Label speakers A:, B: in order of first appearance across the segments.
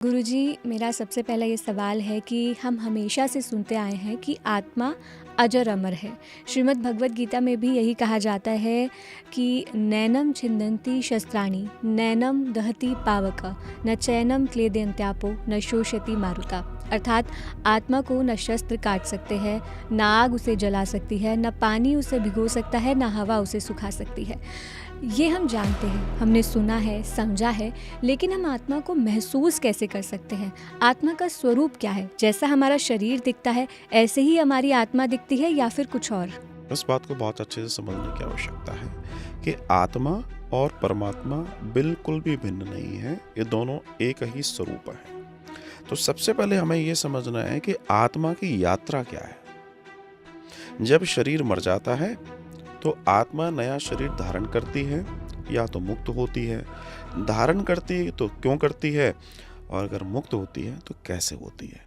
A: गुरुजी, मेरा सबसे पहला ये सवाल है कि हम हमेशा से सुनते आए हैं कि आत्मा अजर अमर है। श्रीमद् भगवद गीता में भी यही कहा जाता है कि नैनम छिन्दन्ति शस्त्राणि, नैनम दहति पावक, न चैनम क्लेदयन्त्यापो, न शोषयति मारुता। अर्थात आत्मा को न शस्त्र काट सकते हैं, न आग उसे जला सकती है, न पानी उसे भिगो सकता है, न हवा उसे सुखा सकती है। ये हम जानते हैं, हमने सुना है, समझा है, लेकिन हम आत्मा को महसूस कैसे कर सकते हैं? आत्मा का स्वरूप क्या है? जैसा हमारा शरीर दिखता है, ऐसे ही हमारी आत्मा दिखती है या फिर कुछ और?
B: इस बात को बहुत अच्छे से समझने की आवश्यकता है कि आत्मा और परमात्मा बिल्कुल भी भिन्न नहीं है। ये दोनों एक ही स्वरूप है। तो सबसे पहले हमें ये समझना है कि आत्मा की यात्रा क्या है। जब शरीर मर जाता है तो आत्मा नया शरीर धारण करती है या तो मुक्त होती है। धारण करती है तो क्यों करती है, और अगर मुक्त होती है तो कैसे होती है।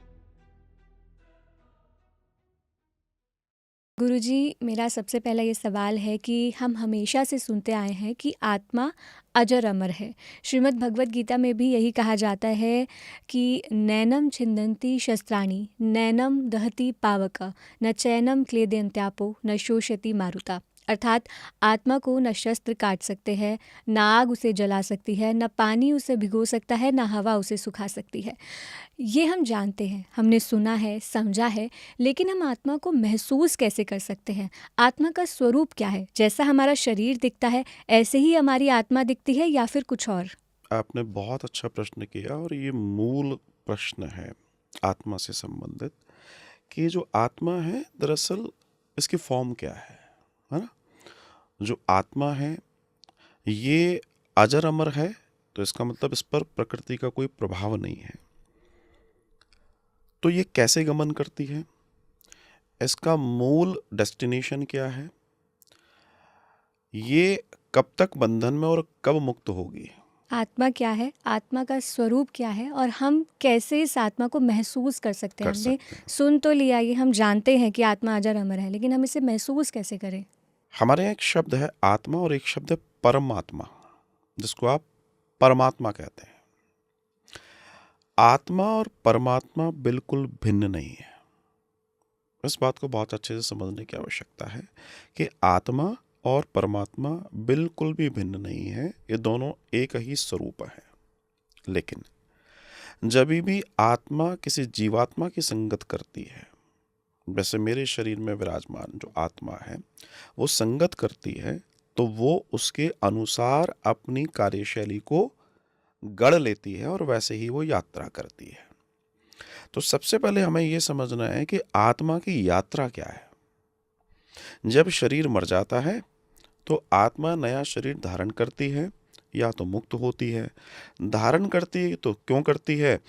A: गुरुजी, मेरा सबसे पहला ये सवाल है कि हम हमेशा से सुनते आए हैं कि आत्मा अजर अमर है। श्रीमद् भगवद गीता में भी यही कहा जाता है कि नैनम छिन्दन्ति शस्त्राणि, नैनम दहति पावक, न चैनम क्लेदयन्त्यापो, न शोषयति मारुता। अर्थात आत्मा को न शस्त्र काट सकते हैं, न आग उसे जला सकती है, न पानी उसे भिगो सकता है, न हवा उसे सुखा सकती है। ये हम जानते हैं, हमने सुना है, समझा है, लेकिन हम आत्मा को महसूस कैसे कर सकते हैं? आत्मा का स्वरूप क्या है? जैसा हमारा शरीर दिखता है, ऐसे ही हमारी आत्मा दिखती है या फिर कुछ और?
B: आपने बहुत अच्छा प्रश्न किया और ये मूल प्रश्न है आत्मा से संबंधित कि जो आत्मा है दरअसल इसकी फॉर्म क्या है ना। जो आत्मा है ये अजर अमर है, तो इसका मतलब इस पर प्रकृति का कोई प्रभाव नहीं है। तो ये कैसे गमन करती है, इसका मूल डेस्टिनेशन क्या है, ये कब तक बंधन में और कब मुक्त होगी।
A: आत्मा क्या है? आत्मा का स्वरूप क्या है? और हम कैसे इस आत्मा को महसूस कर सकते हैं?
B: कर
A: हमने
B: सकते हैं
A: सुन तो लिया, ये हम जानते हैं कि आत्मा अजर अमर है, लेकिन हम इसे महसूस कैसे करें?
B: हमारे यहाँ एक शब्द है आत्मा और एक शब्द है परमात्मा, जिसको आप परमात्मा कहते हैं। आत्मा और परमात्मा बिल्कुल भिन्न नहीं है। इस बात को बहुत अच्छे से समझने की आवश्यकता है कि आत्मा और परमात्मा बिल्कुल भी भिन्न नहीं है। ये दोनों एक ही स्वरूप है। लेकिन जब भी आत्मा किसी जीवात्मा की संगत करती है, वैसे मेरे शरीर में विराजमान जो आत्मा है वो संगत करती है, तो वो उसके अनुसार अपनी कार्यशैली को गढ़ लेती है और वैसे ही वो यात्रा करती है। तो सबसे पहले हमें यह समझना है कि आत्मा की यात्रा क्या है। जब शरीर मर जाता है तो आत्मा नया शरीर धारण करती है या तो मुक्त होती है। धारण करती है तो क्यों करती है,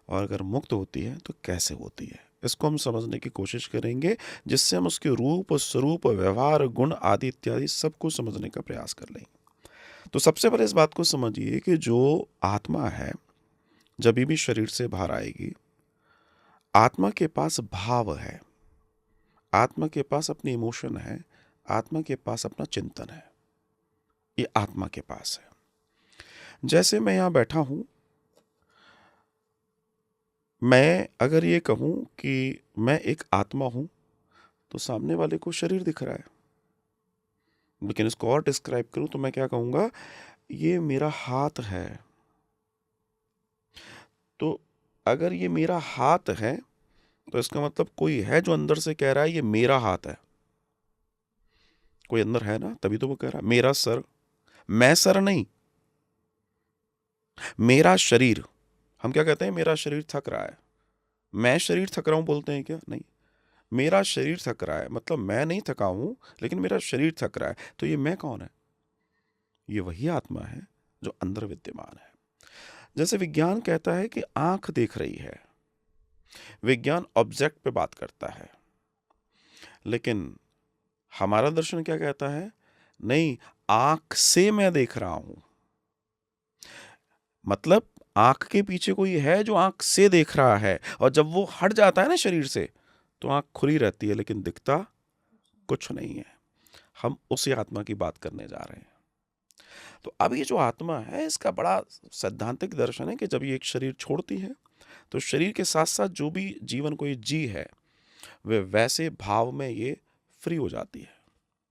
B: और अगर मुक्त होती है तो कैसे होती है। इसको हम समझने की कोशिश करेंगे, जिससे हम उसके रूप, स्वरूप, व्यवहार, गुण आदि इत्यादि सबको समझने का प्रयास कर लेंगे। तो सबसे पहले इस बात को समझिए कि जो आत्मा है जब भी शरीर से बाहर आएगी, आत्मा के पास भाव है, आत्मा के पास अपनी इमोशन है, आत्मा के पास अपना चिंतन है। ये आत्मा के पास है। जैसे मैं यहां बैठा हूं, मैं अगर ये कहूं कि मैं एक आत्मा हूं, तो सामने वाले को शरीर दिख रहा है। लेकिन इसको और डिस्क्राइब करूं तो मैं क्या कहूंगा, ये मेरा हाथ है। तो अगर ये मेरा हाथ है तो इसका मतलब कोई है जो अंदर से कह रहा है ये मेरा हाथ है। कोई अंदर है ना, तभी तो वो कह रहा है। मेरा सर, मैं सर नहीं, मेरा शरीर। हम क्या कहते हैं, मेरा शरीर थक रहा है। मैं शरीर थक रहा हूं बोलते हैं क्या? नहीं, मेरा शरीर थक रहा है, मतलब मैं नहीं थका हूं लेकिन मेरा शरीर थक रहा है। तो ये मैं कौन है? ये वही आत्मा है जो अंदर विद्यमान है। जैसे विज्ञान कहता है कि आंख देख रही है, विज्ञान ऑब्जेक्ट पे बात करता है, लेकिन हमारा दर्शन क्या कहता है, नहीं, आंख से मैं देख रहा हूं। मतलब आंख के पीछे कोई है जो आंख से देख रहा है, और जब वो हट जाता है ना शरीर से, तो आंख खुली रहती है लेकिन दिखता कुछ नहीं है। हम उसी आत्मा की बात करने जा रहे हैं। तो अब ये जो आत्मा है इसका बड़ा सैद्धांतिक दर्शन है कि जब ये एक शरीर छोड़ती है तो शरीर के साथ साथ जो भी जीवन को ये जी है वे वैसे भाव में ये फ्री हो जाती है।